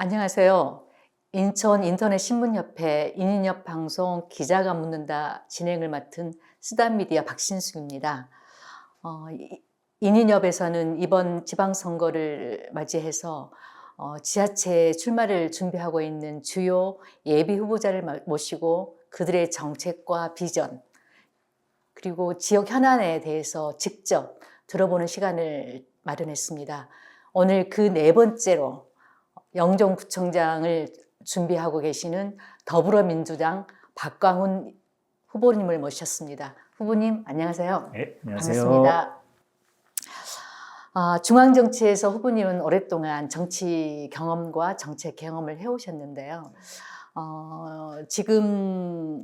안녕하세요. 인천 인터넷 신문협회 인인협 방송 기자가 묻는다 진행을 맡은 쓰다미디어 박신숙입니다. 인인협에서는 이번 지방선거를 맞이해서 지자체 출마를 준비하고 있는 주요 예비 후보자를 모시고 그들의 정책과 비전 그리고 지역 현안에 대해서 직접 들어보는 시간을 마련했습니다. 오늘 그 네 번째로 영종구청장을 준비하고 계시는 더불어민주당 박광훈 후보님을 모셨습니다. 후보님 안녕하세요. 네, 안녕하세요. 반갑습니다. 중앙정치에서 후보님은 오랫동안 정치 경험과 정책 경험을 해오셨는데요. 지금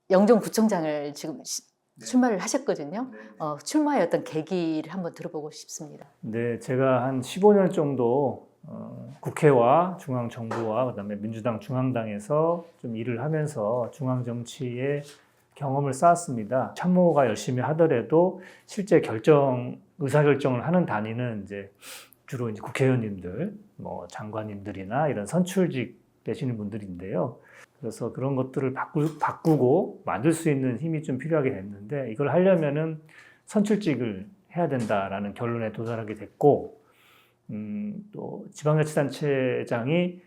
영종구청장을 지금 출마를 하셨거든요. 출마의 어떤 계기를 한번 들어보고 싶습니다. 네, 제가 한 15년 정도 국회와 중앙정부와 그다음에 민주당 중앙당에서 좀 일을 하면서 중앙정치의 경험을 쌓았습니다. 참모가 열심히 하더라도 실제 의사결정을 하는 단위는 이제 주로 이제 국회의원님들, 뭐 장관님들이나 이런 선출직 되시는 분들인데요. 그래서 그런 것들을 바꾸고 만들 수 있는 힘이 좀 필요하게 됐는데 이걸 하려면은 선출직을 해야 된다라는 결론에 도달하게 됐고 또 지방자치단체장이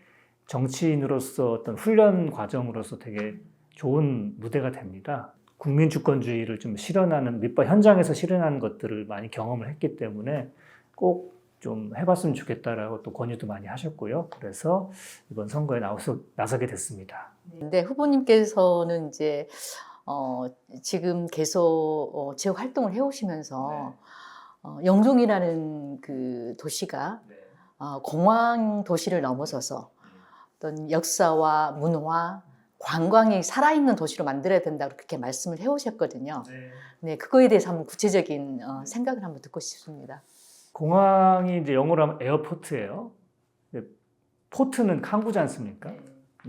정치인으로서 어떤 훈련 과정으로서 되게 좋은 무대가 됩니다. 국민주권주의를 좀 실현하는 밑바 현장에서 실현하는 것들을 많이 경험을 했기 때문에 꼭 좀 해봤으면 좋겠다라고 또 권유도 많이 하셨고요. 그래서 이번 선거에 나서게 됐습니다. 근데 후보님께서는 이제 지금 계속 지역 활동을 해오시면서 영종이라는 그 도시가 공항 도시를 넘어서서 어떤 역사와 문화, 관광이 살아있는 도시로 만들어야 된다고 그렇게 말씀을 해오셨거든요. 네, 그거에 대해서 한번 구체적인 생각을 한번 듣고 싶습니다. 공항이 이제 영어로 하면 에어포트예요. 포트는 항구지 않습니까?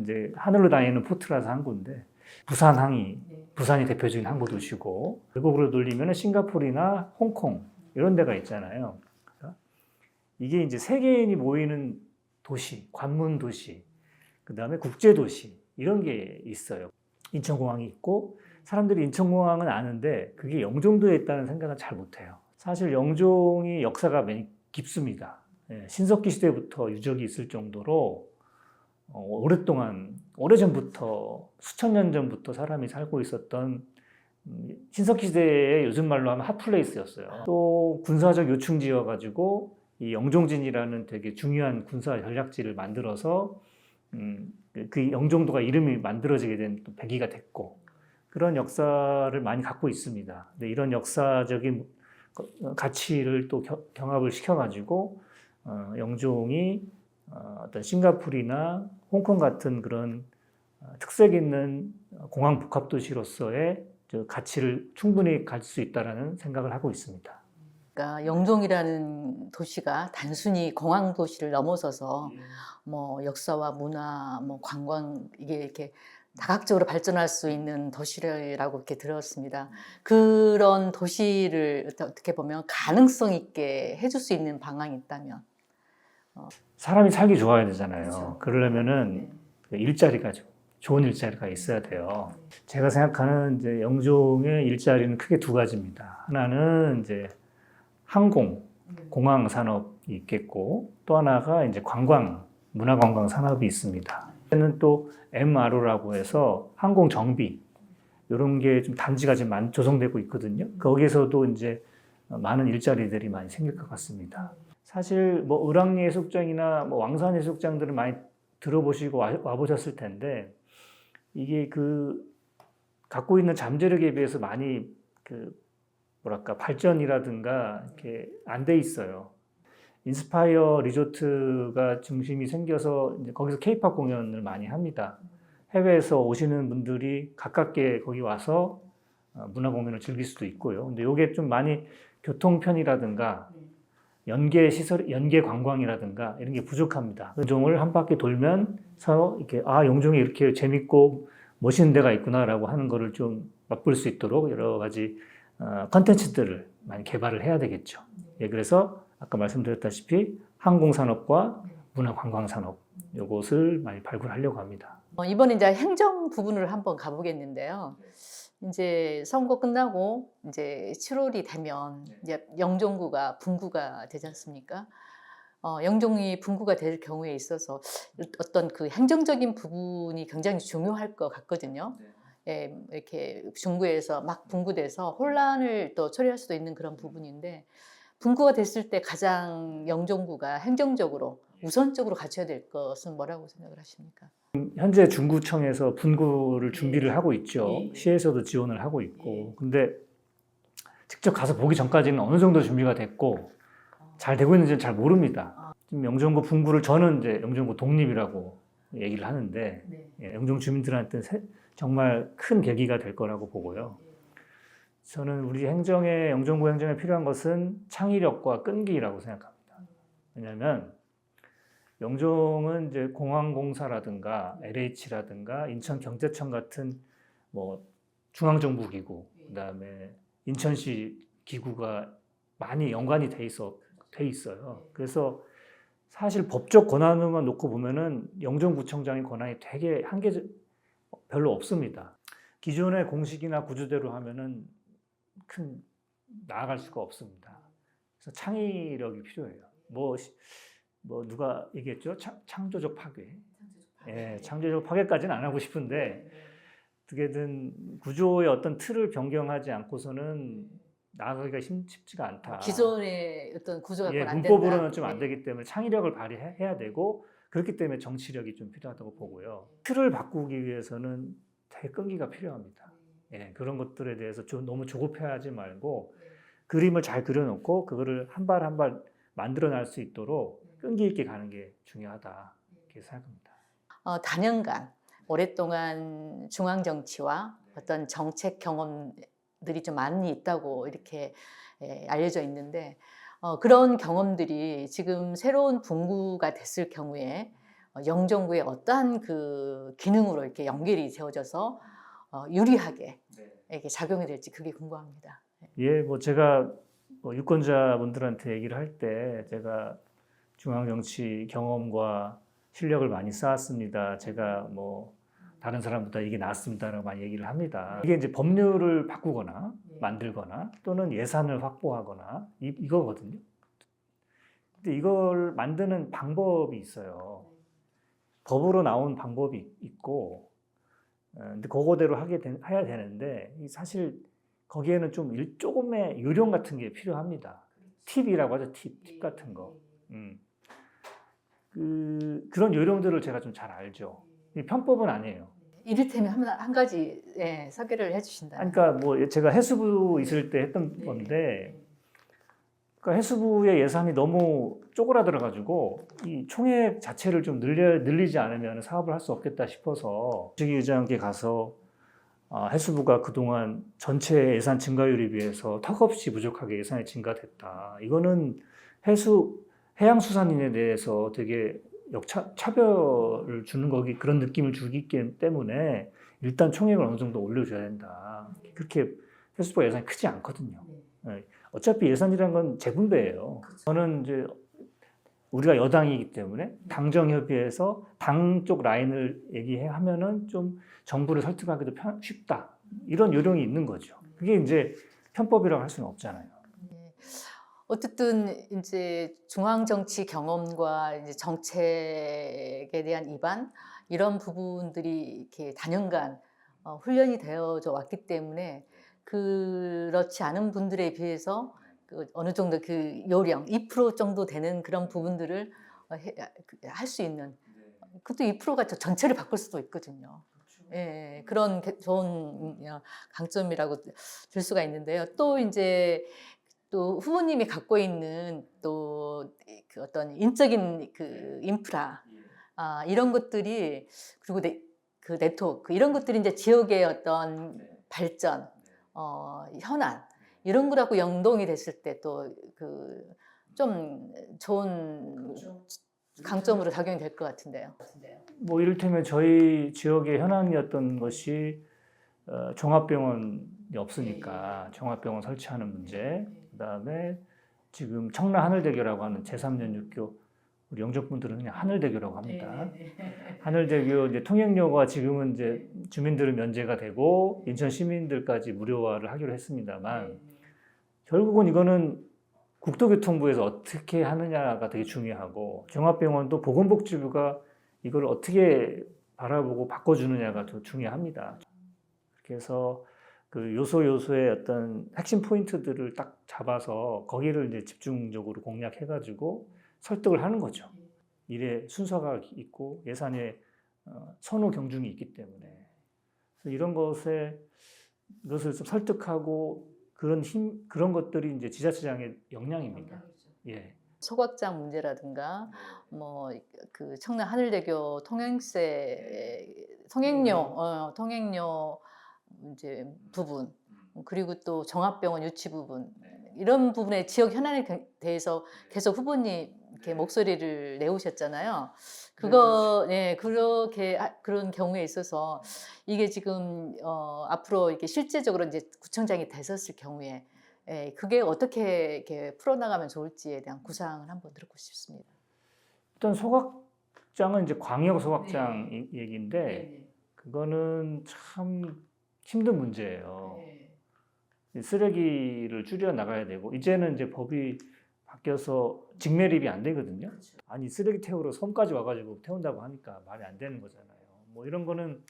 이제 하늘로 다니는 포트라서 항구인데 부산항이 부산이 대표적인 항구 도시고 외국으로 돌리면 싱가포르나 홍콩 이런 데가 있잖아요. 이게 이제 세계인이 모이는 도시, 관문 도시, 그 다음에 국제 도시 이런 게 있어요. 인천공항이 있고 사람들이 인천공항은 아는데 그게 영종도에 있다는 생각은 잘 못해요. 사실 영종이 역사가 많이 깊습니다. 신석기 시대부터 유적이 있을 정도로 오래전부터 수천 년 전부터 사람이 살고 있었던 신석기 시대의 요즘 말로 하면 핫플레이스였어요. 또 군사적 요충지여가지고 이 영종진이라는 되게 중요한 군사 전략지를 만들어서 그 영종도가 이름이 만들어지게 된 또 계기가 됐고 그런 역사를 많이 갖고 있습니다. 근데 이런 역사적인 가치를 또 경합을 시켜가지고 영종이 어떤 싱가포르나 홍콩 같은 그런 특색 있는 공항 복합 도시로서의 가치를 충분히 가질 수 있다라는 생각을 하고 있습니다. 그러니까 영종이라는 도시가 단순히 공항 도시를 넘어서서 뭐 역사와 문화, 뭐 관광 이게 이렇게 다각적으로 발전할 수 있는 도시라고 이렇게 들었습니다. 그런 도시를 어떻게 보면 가능성 있게 해줄 수 있는 방안이 있다면 사람이 살기 좋아야 되잖아요. 그러려면은 일자리가 좋은 일자리가 있어야 돼요. 제가 생각하는 이제 영종의 일자리는 크게 두 가지입니다. 하나는 이제 공항 산업이 있겠고 또 하나가 이제 문화관광 산업이 있습니다. 는 또 MRO라고 해서 항공 정비 이런 게 좀 단지가 지금 조성되고 있거든요. 거기에서도 이제 많은 일자리들이 많이 생길 것 같습니다. 사실 뭐 을왕리 해수욕장이나 뭐 왕산 해수욕장들을 많이 들어보시고 와보셨을 텐데 이게 갖고 있는 잠재력에 비해서 많이 발전이라든가 이렇게 안 돼 있어요. 인스파이어 리조트가 중심이 생겨서 이제 거기서 K-팝 공연을 많이 합니다. 해외에서 오시는 분들이 가깝게 거기 와서 문화 공연을 즐길 수도 있고요. 근데 이게 좀 많이 교통편이라든가 연계 관광이라든가 이런 게 부족합니다. 영종을 한 바퀴 돌면서 이렇게 영종이 이렇게 재밌고 멋있는 데가 있구나라고 하는 거를 좀 맛볼 수 있도록 여러 가지 컨텐츠들을 많이 개발을 해야 되겠죠. 그래서 아까 말씀드렸다시피 항공산업과 문화관광산업 요것을 많이 발굴하려고 합니다. 이번에 이제 행정 부분을 한번 가보겠는데요. 이제 선거 끝나고 이제 7월이 되면 이제 영종구가 분구가 되지 않습니까? 영종이 분구가 될 경우에 있어서 어떤 그 행정적인 부분이 굉장히 중요할 것 같거든요. 예, 이렇게 중구에서 막 분구돼서 혼란을 또 초래할 수도 있는 그런 부분인데, 분구가 됐을 때 가장 영종구가 행정적으로 우선적으로 갖춰야 될 것은 뭐라고 생각을 하십니까? 현재 중구청에서 분구를 준비를 하고 있죠. 예. 시에서도 지원을 하고 있고. 근데 직접 가서 보기 전까지는 어느 정도 준비가 됐고 잘 되고 있는지는 잘 모릅니다. 지금 영종구 분구를 저는 이제 영종구 독립이라고 얘기를 하는데 예, 영종 주민들한테 정말 큰 계기가 될 거라고 보고요. 저는 우리 행정에 영종구 행정에 필요한 것은 창의력과 끈기라고 생각합니다. 왜냐하면 영종은 이제 공항공사라든가 LH라든가 인천경제청 같은 뭐 중앙정부기구, 그다음에 인천시 기구가 많이 연관이 돼 있어요. 그래서 사실 법적 권한으로만 놓고 보면은 영종구청장의 권한이 되게 별로 없습니다. 기존의 공식이나 구조대로 하면은 큰 나아갈 수가 없습니다. 그래서 창의력이 필요해요. 뭐 누가 얘기했죠? 창조적 파괴. 예, 창조적 파괴까지는 안 하고 싶은데 어떻게든 구조의 어떤 틀을 변경하지 않고서는 나아가기가 쉽지가 않다. 기존의 어떤 구조가 예, 안 된다. 문법으로는 좀 안 되기 때문에 창의력을 발휘해야 되고, 그렇기 때문에 정치력이 좀 필요하다고 보고요. 틀을 바꾸기 위해서는 되게 끈기가 필요합니다. 예, 그런 것들에 대해서 너무 조급해하지 말고 그림을 잘 그려놓고 그거를 한 발 한 발 만들어낼 수 있도록 끈기 있게 가는 게 중요하다 이렇게 생각합니다. 단연간 오랫동안 중앙 정치와 어떤 정책 경험들이 좀 많이 있다고 이렇게 알려져 있는데, 그런 경험들이 지금 새로운 분구가 됐을 경우에 영종구의 어떠한 그 기능으로 이렇게 연결이 되어져서 유리하게 이렇게 작용이 될지 그게 궁금합니다. 예, 뭐 제가 유권자분들한테 얘기를 할 때 제가 중앙 정치 경험과 실력을 많이 쌓았습니다. 제가 뭐 다른 사람보다 이게 낫습니다라고 많이 얘기를 합니다. 이게 이제 법률을 바꾸거나 만들거나 또는 예산을 확보하거나 이거거든요. 근데 이걸 만드는 방법이 있어요. 법으로 나온 방법이 있고, 근데 그거대로 해야 되는데 사실 거기에는 좀 조금의 요령 같은 게 필요합니다. 팁이라고 하죠. 팁 같은 거. 그런 요령들을 제가 좀 잘 알죠. 편법은 아니에요. 이를테면 한 가지 소개를 해주신다. 그러니까 뭐 제가 해수부 있을 때 했던 건데, 그러니까 해수부의 예산이 너무 쪼그라들어가지고 이 총액 자체를 좀 늘리지 않으면 사업을 할 수 없겠다 싶어서 주식의장께 가서 해수부가 그동안 전체 예산 증가율에 비해서 턱없이 부족하게 예산이 증가됐다. 이거는 해양수산인에 대해서 되게 차별을 주는 그런 느낌을 주기 때문에 일단 총액을 어느 정도 올려줘야 된다. 그렇게 해수부가 예산이 크지 않거든요. 어차피 예산이라는 건 재분배예요. 저는 이제 우리가 여당이기 때문에 당정협의에서 당 쪽 라인을 얘기하면은 좀 정부를 설득하기도 쉽다. 이런 요령이 있는 거죠. 그게 이제 편법이라고 할 수는 없잖아요. 어쨌든 이제 중앙 정치 경험과 이제 정책에 대한 입안 이런 부분들이 이렇게 단연간 훈련이 되어져 왔기 때문에 그렇지 않은 분들에 비해서 어느 정도 그 요령 2% 정도 되는 그런 부분들을 할 수 있는, 그것도 2%가 전체를 바꿀 수도 있거든요. 예, 그런 좋은 강점이라고 들 수가 있는데요. 또 이제 또 후보님이 갖고 있는 또 그 어떤 인적인 그 인프라 이런 것들이, 그리고 그 네트워크 이런 것들이 이제 지역의 어떤 발전, 현안 이런 거라고 연동이 됐을 때 또 그 좀 좋은 강점으로 작용이 될 것 같은데요. 뭐 이를테면 저희 지역의 현안이었던 것이 종합병원이 없으니까 종합병원 설치하는 문제, 그다음에 지금 청라 하늘대교라고 하는 제3년 육교 우리 영종분들은 그냥 하늘대교라고 합니다. 하늘대교 이제 통행료가 지금은 이제 주민들은 면제가 되고 인천 시민들까지 무료화를 하기로 했습니다만 결국은 이거는 국토교통부에서 어떻게 하느냐가 되게 중요하고 종합병원도 보건복지부가 이걸 어떻게 바라보고 바꿔주느냐가 더 중요합니다. 그래서 그 요소의 어떤 핵심 포인트들을 딱 잡아서 거기를 이제 집중적으로 공략해가지고 설득을 하는 거죠. 일에 순서가 있고 예산에 선호 경중이 있기 때문에 그래서 이런 것을 좀 설득하고 그런 것들이 이제 지자체장의 역량입니다. 예. 소각장 문제라든가 뭐 그 청라 하늘대교 통행료 이제 부분 그리고 또 종합병원 유치 부분 이런 부분의 지역 현안에 대해서 계속 후보님 이렇게 목소리를 내오셨잖아요. 그런 경우에 있어서 이게 지금 앞으로 이렇게 실제적으로 이제 구청장이 되셨을 경우에 그게 어떻게 이렇게 풀어나가면 좋을지에 대한 구상을 한번 듣고 싶습니다. 일단 소각장은 이제 광역 소각장 얘기인데 그거는 참 힘든 문제예요. 쓰레기를 줄여 나가야 되고 이제는 이제 법이 바뀌어서 직매립이 안 되거든요. 아니 쓰레기 태우러 섬까지 와가지고 태운다고 하니까 말이 안 되는 거잖아요. 뭐 이런 거는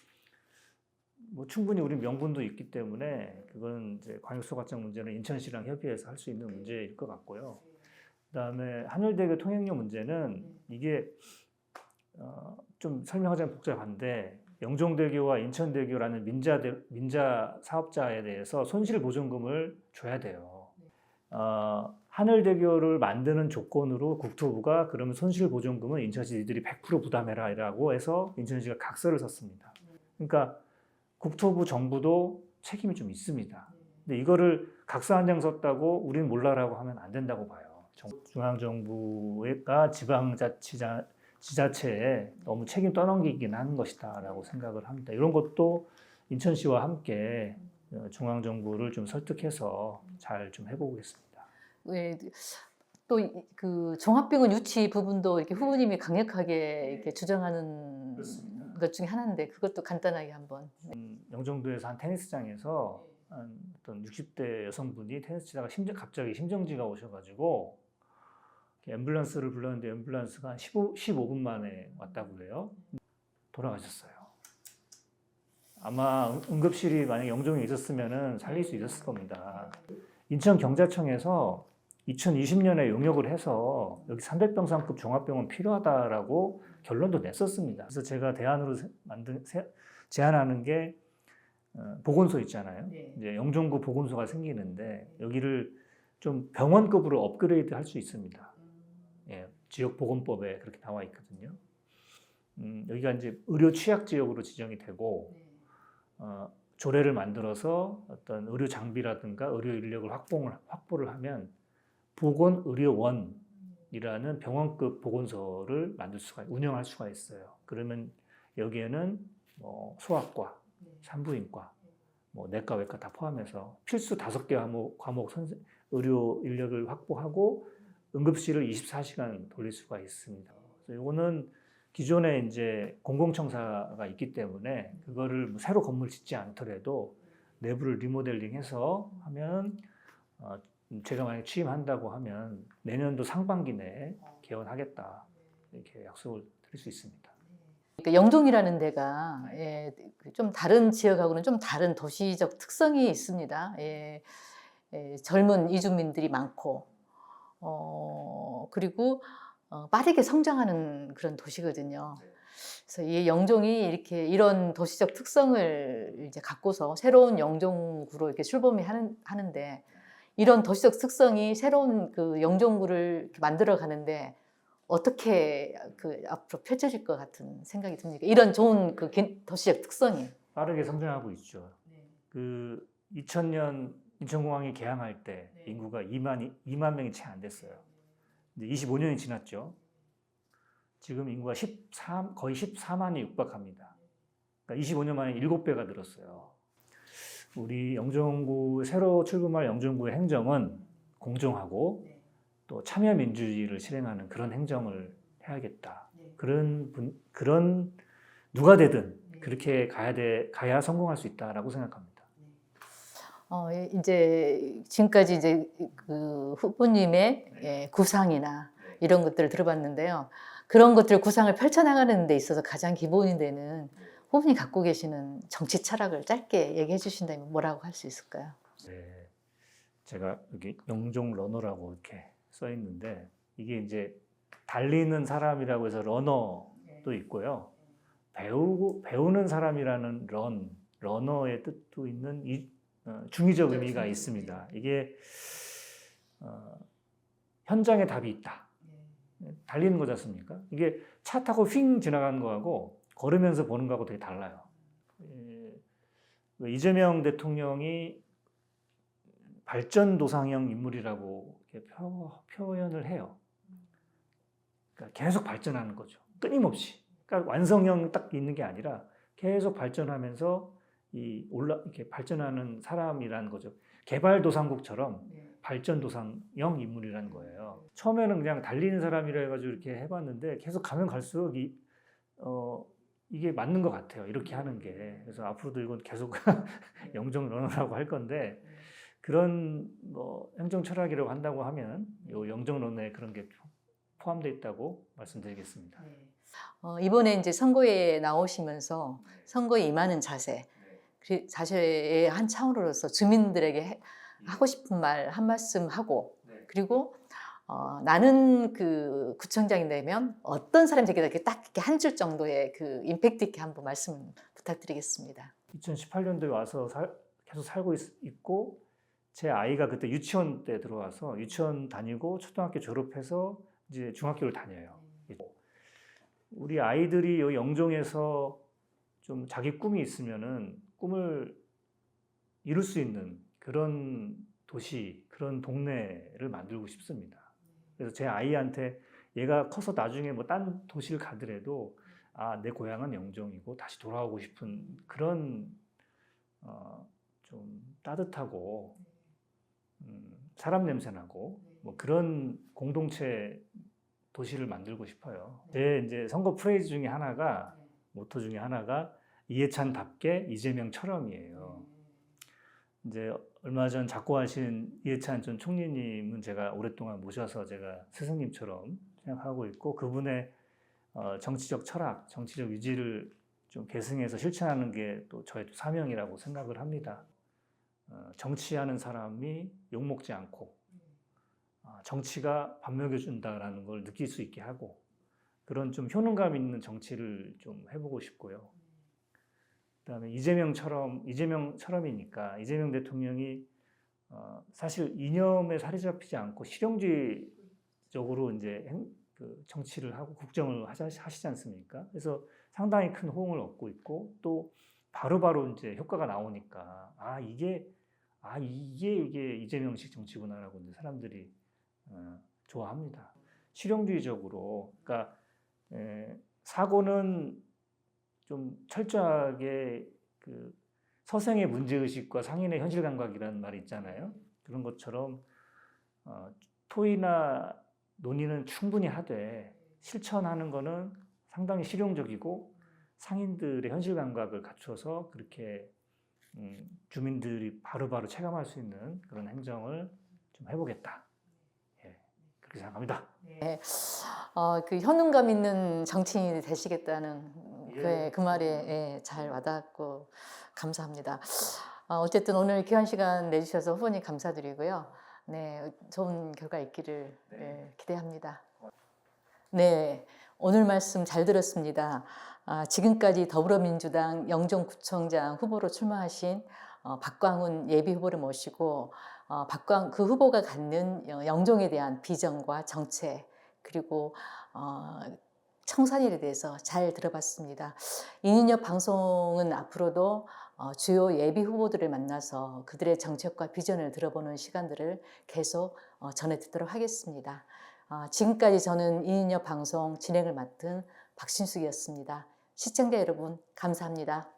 뭐 충분히 우리 명분도 있기 때문에 그건 이제 광역소각장 문제는 인천시랑 협의해서 할 수 있는 문제일 것 같고요. 그다음에 하늘대교 통행료 문제는 이게 좀 설명하자면 복잡한데 영종대교와 인천대교라는 민자 사업자에 대해서 손실보전금을 줘야 돼요. 하늘대교를 만드는 조건으로 국토부가 그러면 손실보전금은 인천시 니들이 100% 부담해라 라고 해서 인천시가 각서를 썼습니다. 그러니까 국토부 정부도 책임이 좀 있습니다. 근데 이거를 각서 한 장 썼다고 우리는 몰라라고 하면 안 된다고 봐요. 중앙정부가 지자체에 너무 책임 떠넘기긴 하는 것이다 라고 생각을 합니다. 이런 것도 인천시와 함께 중앙정부를 좀 설득해서 잘 좀 해보겠습니다. 또 그 종합병원 유치 부분도 이렇게 후보님이 강력하게 이렇게 주장하는 것 중에 하나인데 그것도 간단하게 한번. 영종도에서 한 테니스장에서 어떤 60대 여성분이 테니스 치다가 갑자기 심정지가 오셔가지고 앰뷸런스를 불렀는데 앰뷸런스가 한 15분 만에 왔다고 그래요. 돌아가셨어요. 아마 응급실이 만약 영종에 있었으면 살릴 수 있었을 겁니다. 인천경자청에서 2020년에 용역을 해서 여기 300병상급 종합병원 필요하다라고 결론도 냈었습니다. 그래서 제가 대안으로 제안하는 게 보건소 있잖아요. 이제 영종구 보건소가 생기는데 여기를 좀 병원급으로 업그레이드 할 수 있습니다. 예, 지역보건법에 그렇게 나와 있거든요. 여기가 이제 의료 취약 지역으로 지정이 되고 조례를 만들어서 어떤 의료 장비라든가 의료 인력을 확보를 하면 보건의료원이라는 병원급 보건소를 운영할 수가 있어요. 그러면 여기에는 뭐 소아과, 산부인과, 뭐 내과, 외과 다 포함해서 필수 5개 과목 의료 인력을 확보하고 응급실을 24시간 돌릴 수가 있습니다. 그래서 이거는 기존에 이제 공공청사가 있기 때문에 그거를 뭐 새로 건물 짓지 않더라도 내부를 리모델링해서 하면 제가 만약 취임한다고 하면 내년도 상반기 내에 개원하겠다 이렇게 약속을 드릴 수 있습니다. 그러니까 영종이라는 데가 좀 다른 지역하고는 좀 다른 도시적 특성이 있습니다. 젊은 이주민들이 많고 그리고 빠르게 성장하는 그런 도시거든요. 그래서 이 영종이 이런 도시적 특성을 이제 갖고서 새로운 영종구로 이렇게 출범이 하는데 이런 도시적 특성이 새로운 그 영종구를 만들어 가는데 어떻게 그 앞으로 펼쳐질 것 같은 생각이 듭니까? 이런 좋은 그 도시적 특성이 빠르게 성장하고 있죠. 그 2000년 인천공항이 개항할 때 인구가 2만 명이 채 안 됐어요. 이제 25년이 지났죠. 지금 인구가 거의 14만이 육박합니다. 그러니까 25년 만에 7배가 늘었어요. 우리 영종구 새로 출범할 영종구의 행정은 공정하고 또 참여민주주의를 실행하는 그런 행정을 해야겠다. 네. 그런 누가 되든 그렇게 가야 성공할 수 있다라고 생각합니다. 이제 지금까지 이제 그 후보님의 구상이나 이런 것들을 들어봤는데요. 그런 것들 구상을 펼쳐나가는 데 있어서 가장 기본이 되는 후보님 갖고 계시는 정치 철학을 짧게 얘기해 주신다면 뭐라고 할 수 있을까요? 네, 제가 여기 영종 러너라고 이렇게 써 있는데 이게 이제 달리는 사람이라고 해서 러너도 있고요. 배우는 사람이라는 러너의 뜻도 있는 중의적 의미가 있습니다. 이게 현장에 답이 있다. 달리는 거지 않습니까? 이게 차 타고 휙 지나가는 거하고 걸으면서 보는 거하고 되게 달라요. 이재명 대통령이 발전도상형 인물이라고 이렇게 표현을 해요. 그러니까 계속 발전하는 거죠. 끊임없이. 그러니까 완성형 딱 있는 게 아니라 계속 발전하면서 이렇게 발전하는 사람이라는 거죠. 개발도상국처럼 발전도상형 인물이라는 거예요. 처음에는 그냥 달리는 사람이라 해가지고 이렇게 해봤는데 계속 가면 갈수록 이게 맞는 것 같아요. 이렇게 하는 게. 그래서 앞으로도 이건 계속 영종 러너라고 할 건데 그런 행정 철학이라고 한다고 하면 요 영종 러너에 그런 게 포함되어 있다고 말씀드리겠습니다. 이번에 이제 선거에 나오시면서 선거에 임하는 자세의 한 차원으로서 주민들에게 하고 싶은 말 한 말씀 하고 그리고 나는 그 구청장이 되면 어떤 사람이 되겠다 딱 이렇게 한 줄 정도의 그 임팩트 있게 한번 말씀 부탁드리겠습니다. 2018년도에 와서 계속 살고 있고 제 아이가 그때 유치원 때 들어와서 유치원 다니고 초등학교 졸업해서 이제 중학교를 다녀요. 우리 아이들이 이 영종에서 좀 자기 꿈이 있으면은 꿈을 이룰 수 있는 그런 도시, 그런 동네를 만들고 싶습니다. 그래서 제 아이한테 얘가 커서 나중에 뭐 딴 도시를 가더라도 내 고향은 영종이고 다시 돌아오고 싶은 그런 좀 따뜻하고 사람 냄새 나고 뭐 그런 공동체 도시를 만들고 싶어요. 제 이제 선거 프레이즈 중에 하나가 모토 중에 하나가 이해찬답게 이재명처럼이에요. 이제 얼마 전 작고하신 이해찬 전 총리님은 제가 오랫동안 모셔서 제가 스승님처럼 생각하고 있고 그분의 정치적 철학, 정치적 의지를 좀 계승해서 실천하는 게 또 저의 사명이라고 생각을 합니다. 정치하는 사람이 욕먹지 않고 정치가 밥 먹여준다라는 걸 느낄 수 있게 하고 그런 좀 효능감 있는 정치를 좀 해보고 싶고요. 그다음에 이재명처럼이니까 이재명 대통령이 사실 이념에 사로잡히지 않고 실용주의적으로 이제 그 정치를 하고 국정을 하시지 않습니까? 그래서 상당히 큰 호응을 얻고 있고 또 바로바로 이제 효과가 나오니까 이게 이재명식 정치구나라고 이제 사람들이 좋아합니다. 실용주의적으로, 그러니까 사고는 좀 철저하게 그 서생의 문제의식과 상인의 현실 감각이라는 말이 있잖아요. 그런 것처럼 토의나 논의는 충분히 하되 실천하는 거는 상당히 실용적이고 상인들의 현실 감각을 갖춰서 그렇게 주민들이 바로바로 체감할 수 있는 그런 행정을 좀 해보겠다. 그렇게 생각합니다. 네. 그 효능감 있는 정치인이 되시겠다는 그 말에 잘 와닿고 감사합니다. 어쨌든 오늘 귀한 시간 내주셔서 후보님 감사드리고요. 네, 좋은 결과 있기를 기대합니다. 네, 오늘 말씀 잘 들었습니다. 지금까지 더불어민주당 영종구청장 후보로 출마하신 박광훈 예비후보를 모시고 그 후보가 갖는 영종에 대한 비전과 정책 그리고 청산일에 대해서 잘 들어봤습니다. 이인엽 방송은 앞으로도 주요 예비 후보들을 만나서 그들의 정책과 비전을 들어보는 시간들을 계속 전해 듣도록 하겠습니다. 지금까지 저는 이인엽 방송 진행을 맡은 박신숙이었습니다. 시청자 여러분 감사합니다.